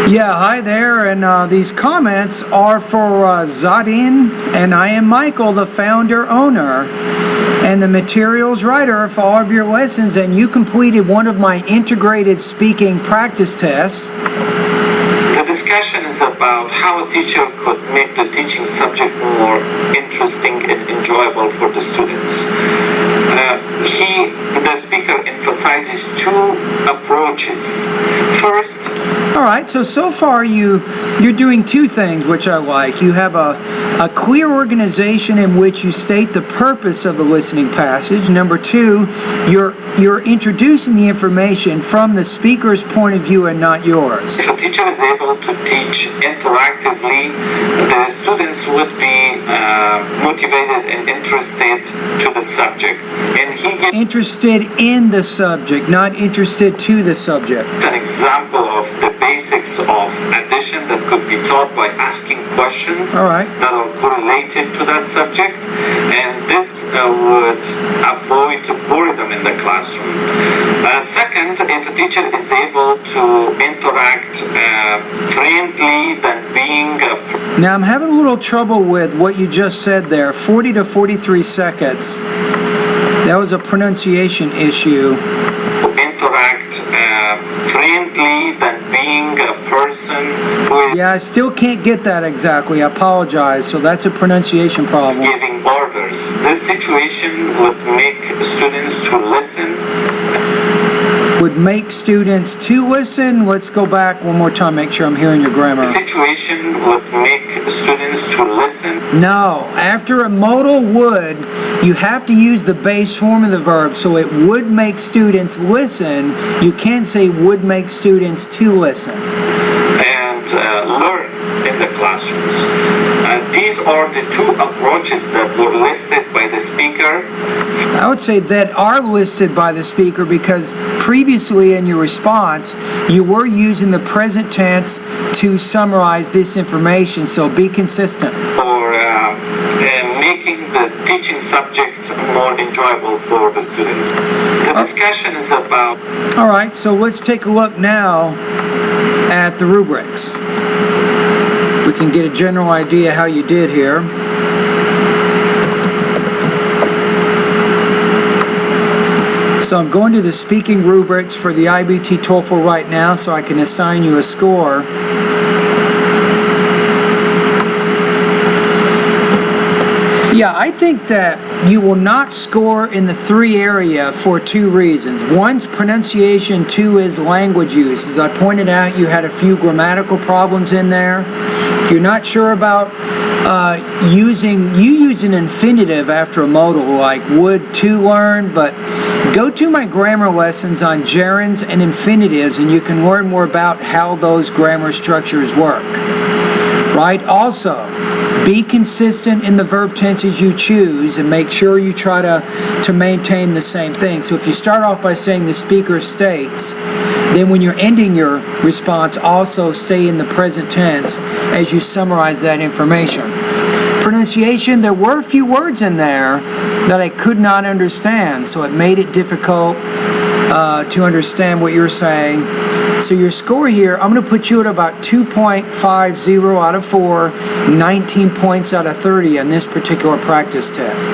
Yeah, hi there, and these comments are for Zarin, and I am Michael, the founder, owner, and the materials writer for all of your lessons, and you completed one of my integrated speaking practice tests. The discussion is about how a teacher could make the teaching subject more interesting and enjoyable for the students. The speaker emphasizes two approaches. First, Alright, so far you're doing two things which I like. You have a clear organization in which you state the purpose of the listening passage. Number two, you're introducing the information from the speaker's point of view and not yours. If a teacher is able to teach interactively, the students would be motivated and interested to the subject. And he gets interested in the subject, not interested to the subject. An example of the basics of addition that could be taught by asking questions that are correlated to that subject, and this would avoid boredom in the classroom. Second, if a teacher is able to interact friendly than being Now I'm having a little trouble with what you just said there, 40 to 43 seconds. That was a pronunciation issue. Interact friendly than being a person who is Yeah, I still can't get that exactly. I apologize. So that's a pronunciation problem. giving orders. This situation would make students to listen. Would make students to listen. Let's go back one more time, make sure I'm hearing your grammar. Situation would make students to listen. No, after a modal would, you have to use the base form of the verb, so it would make students listen. You can say would make students to listen. And learn in the classrooms. These are the two approaches that were listed by the speaker. I would say that are listed by the speaker because previously in your response, you were using the present tense to summarize this information, so be consistent. Or making the teaching subject more enjoyable for the students. The discussion is about... All right, so let's take a look now at the rubrics. We can get a general idea how you did here. So I'm going to the speaking rubrics for the IBT TOEFL right now so I can assign you a score. Yeah, I think that you will not score in the 3 area for 2 reasons. One's pronunciation, 2 is language use. As I pointed out, you had a few grammatical problems in there. If you're not sure about you use an infinitive after a modal like would to learn, but go to my grammar lessons on gerunds and infinitives and you can learn more about how those grammar structures work. Right? Also, be consistent in the verb tenses you choose and make sure you try to maintain the same thing. So if you start off by saying the speaker states, then when you're ending your response, also stay in the present tense as you summarize that information. Pronunciation, there were a few words in there that I could not understand, so it made it difficult to understand what you're saying. So your score here, I'm going to put you at about 2.50 out of 4, 19 points out of 30 on this particular practice test.